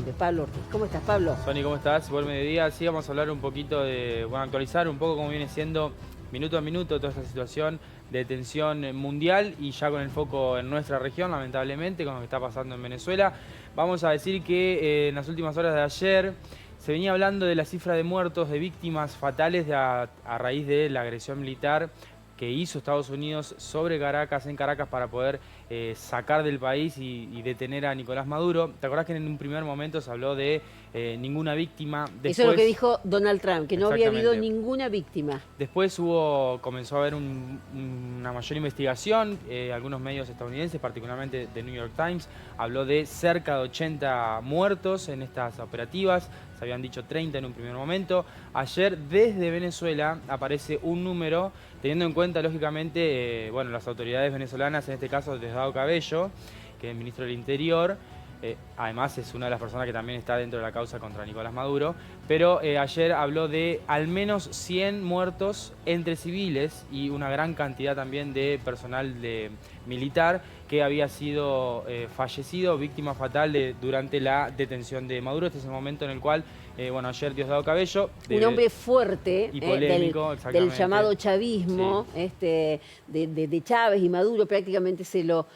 De Pablo Ortiz. ¿Cómo estás, Pablo? Sony, ¿cómo estás? Buen mediodía. Sí, vamos a hablar un poquito de, bueno, actualizar un poco cómo viene siendo minuto a minuto toda esta situación de tensión mundial y ya con el foco en nuestra región, lamentablemente, con lo que está pasando en Venezuela. Vamos a decir que en las últimas horas de ayer se venía hablando de la cifra de muertos, de víctimas fatales a raíz de la agresión militar que hizo Estados Unidos sobre Caracas, en Caracas, para poder sacar del país y detener a Nicolás Maduro. ¿Te acordás que en un primer momento se habló de ninguna víctima? Después, eso es lo que dijo Donald Trump, que no había habido ninguna víctima. Después comenzó a haber una mayor investigación. Algunos medios estadounidenses, particularmente The New York Times, habló de cerca de 80 muertos en estas operativas. Se habían dicho 30 en un primer momento. Ayer, desde Venezuela, aparece un número, teniendo en cuenta, lógicamente, bueno, las autoridades venezolanas, en este caso Diosdado Cabello, que es el ministro del Interior. Además es una de las personas que también está dentro de la causa contra Nicolás Maduro, pero ayer habló de al menos 100 muertos entre civiles y una gran cantidad también de personal militar que había sido fallecido, víctima fatal durante la detención de Maduro. Este es el momento en el cual, bueno, ayer Diosdado Cabello... Un hombre fuerte y polémico, del llamado chavismo, sí. de Chávez y Maduro, prácticamente se lo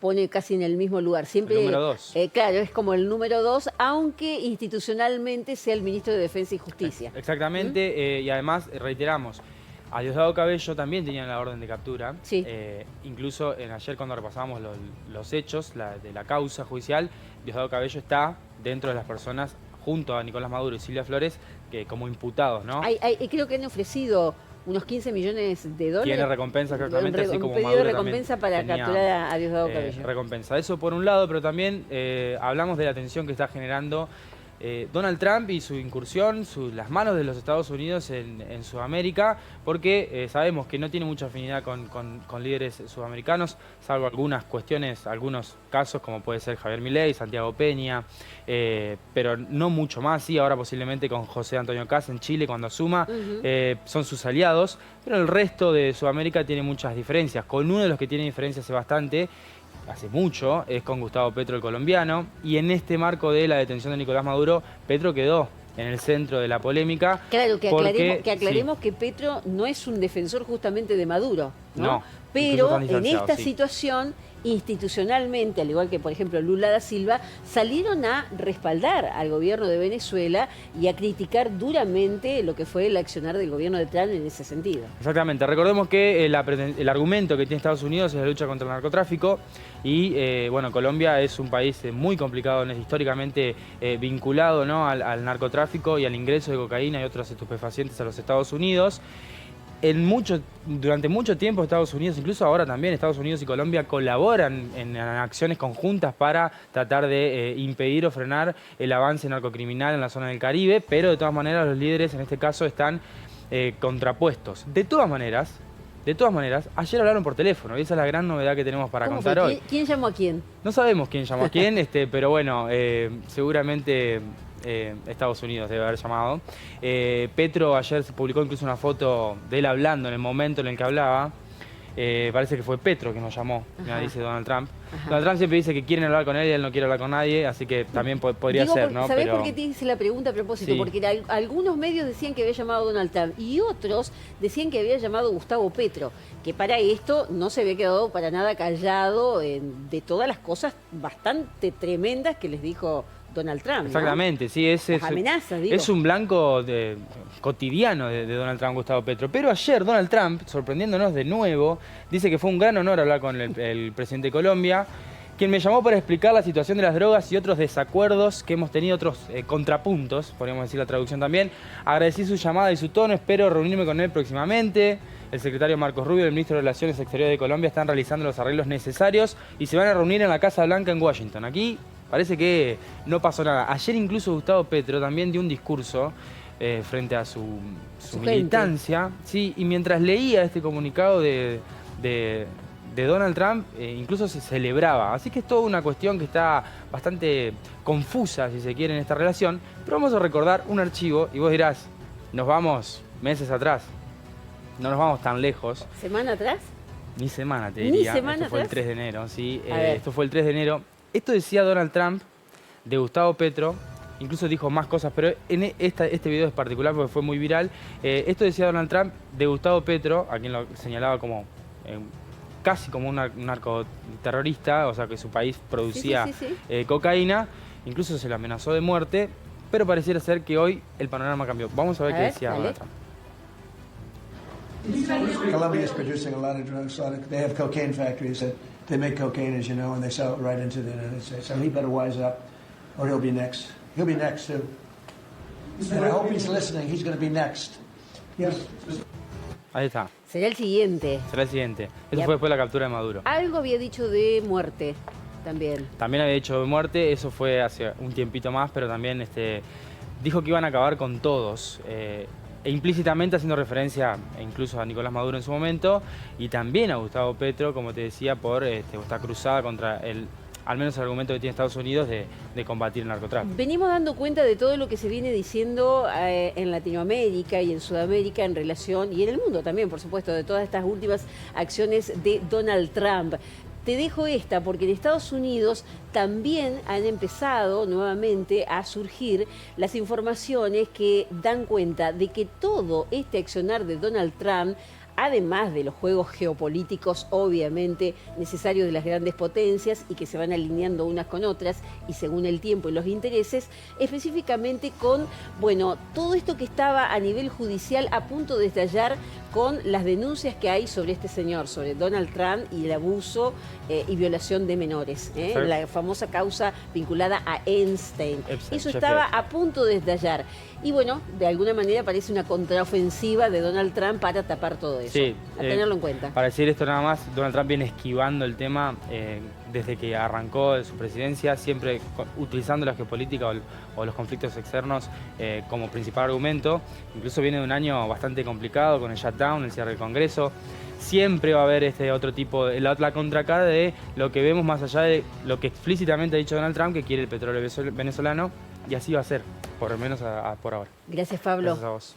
pone casi en el mismo lugar. Siempre, el número 2. Claro, es como el número 2, aunque institucionalmente sea el ministro de Defensa y Justicia. Exactamente, y además reiteramos, a Diosdado Cabello también tenían la orden de captura. Sí. Incluso ayer cuando repasábamos los hechos de la causa judicial, Diosdado Cabello está dentro de las personas, junto a Nicolás Maduro y Silvia Flores, que como imputados, ¿no? Creo que han ofrecido unos 15 millones de dólares. Tiene recompensa exactamente, así como Maduro. Un pedido de recompensa para capturar a Diosdado Cabello. Recompensa. Eso por un lado, pero también hablamos de la tensión que está generando Donald Trump y su incursión, las manos de los Estados Unidos en Sudamérica, porque sabemos que no tiene mucha afinidad con líderes sudamericanos, salvo algunas cuestiones, algunos casos como puede ser Javier Milei, Santiago Peña, pero no mucho más. Sí, ahora posiblemente con José Antonio Kast en Chile cuando asuma, son sus aliados, pero el resto de Sudamérica tiene muchas diferencias. Con uno de los que tiene diferencias hace mucho, es con Gustavo Petro, el colombiano, y en este marco de la detención de Nicolás Maduro, Petro quedó en el centro de la polémica. Claro, que aclaremos que Petro no es un defensor justamente de Maduro, ¿no? Pero en esta situación, institucionalmente, al igual que por ejemplo Lula da Silva, salieron a respaldar al gobierno de Venezuela y a criticar duramente lo que fue el accionar del gobierno de Trump en ese sentido. Exactamente. Recordemos que el argumento que tiene Estados Unidos es la lucha contra el narcotráfico y bueno, Colombia es un país muy complicado, históricamente vinculado, ¿no?, al narcotráfico y al ingreso de cocaína y otros estupefacientes a los Estados Unidos. Durante mucho tiempo Estados Unidos, incluso ahora también, Estados Unidos y Colombia colaboran en acciones conjuntas para tratar de impedir o frenar el avance narcocriminal en la zona del Caribe, pero de todas maneras los líderes en este caso están contrapuestos. De todas maneras, ayer hablaron por teléfono y esa es la gran novedad que tenemos para contar hoy. ¿Quién llamó a quién? No sabemos quién llamó a quién, pero bueno, seguramente... Estados Unidos debe haber llamado. Petro ayer se publicó incluso una foto de él hablando en el momento en el que hablaba. Parece que fue Petro que nos llamó, dice Donald Trump. Donald Trump siempre dice que quieren hablar con él y él no quiere hablar con nadie, así que también podría ser, ¿no? ¿Sabés por qué te hice la pregunta a propósito? Sí. Porque algunos medios decían que había llamado Donald Trump y otros decían que había llamado Gustavo Petro, que para esto no se había quedado para nada callado de todas las cosas bastante tremendas que les dijo Donald Trump, ¿no? Exactamente, sí, amenazas, digo. Es un blanco cotidiano de Donald Trump, Gustavo Petro. Pero ayer Donald Trump, sorprendiéndonos de nuevo, dice que fue un gran honor hablar con el presidente de Colombia, quien me llamó para explicar la situación de las drogas y otros desacuerdos que hemos tenido, otros contrapuntos, podríamos decir la traducción también. Agradecí su llamada y su tono, espero reunirme con él próximamente. El secretario Marcos Rubio y el ministro de Relaciones Exteriores de Colombia están realizando los arreglos necesarios y se van a reunir en la Casa Blanca en Washington. Aquí parece que no pasó nada. Ayer incluso Gustavo Petro también dio un discurso frente a su militancia. Sí, y mientras leía este comunicado de Donald Trump, incluso se celebraba. Así que es toda una cuestión que está bastante confusa, si se quiere, en esta relación. Pero vamos a recordar un archivo y vos dirás, nos vamos meses atrás. No nos vamos tan lejos. ¿Semana atrás? Ni semana, te diría. ¿Ni semana Esto fue el atrás? 3 de enero, sí. Esto fue el 3 de enero. Esto decía Donald Trump de Gustavo Petro. Incluso dijo más cosas, pero en este video es particular porque fue muy viral. Esto decía Donald Trump de Gustavo Petro, a quien lo señalaba como casi como un narcoterrorista, o sea que su país producía cocaína. Incluso se le amenazó de muerte, pero pareciera ser que hoy el panorama cambió. Vamos a ver qué decía Donald Trump. Colombia is producing a lot of drugs. They have cocaine factories that they make cocaine, as you know, and they sell it right into the United States. So he better wise up, or he'll be next. He'll be next too. And I hope he's listening. He's going to be next. Yes. Ahí está. Será el siguiente. Será el siguiente. Eso fue después de la captura de Maduro. Algo había dicho de muerte también. También había dicho de muerte, eso fue hace un tiempito más, pero también dijo que iban a acabar con todos. E implícitamente haciendo referencia incluso a Nicolás Maduro en su momento y también a Gustavo Petro, como te decía, por esta cruzada contra al menos el argumento que tiene Estados Unidos de combatir el narcotráfico. Venimos dando cuenta de todo lo que se viene diciendo en Latinoamérica y en Sudamérica en relación, y en el mundo también, por supuesto, de todas estas últimas acciones de Donald Trump. Te dejo esta porque en Estados Unidos también han empezado nuevamente a surgir las informaciones que dan cuenta de que todo este accionar de Donald Trump, además de los juegos geopolíticos obviamente necesarios de las grandes potencias y que se van alineando unas con otras y según el tiempo y los intereses, específicamente con, bueno, todo esto que estaba a nivel judicial a punto de estallar con las denuncias que hay sobre este señor, sobre Donald Trump y el abuso y violación de menores, la famosa causa vinculada a Epstein. Eso estaba a punto de estallar. Y bueno, de alguna manera parece una contraofensiva de Donald Trump para tapar todo eso. Sí, a tenerlo en cuenta. Para decir esto nada más, Donald Trump viene esquivando el tema desde que arrancó de su presidencia, siempre utilizando la geopolítica o los conflictos externos como principal argumento. Incluso viene de un año bastante complicado con el shutdown, el cierre del Congreso. Siempre va a haber otro tipo, la contracara de lo que vemos más allá de lo que explícitamente ha dicho Donald Trump, que quiere el petróleo venezolano, y así va a ser, por lo menos por ahora. Gracias, Pablo. Gracias a vos.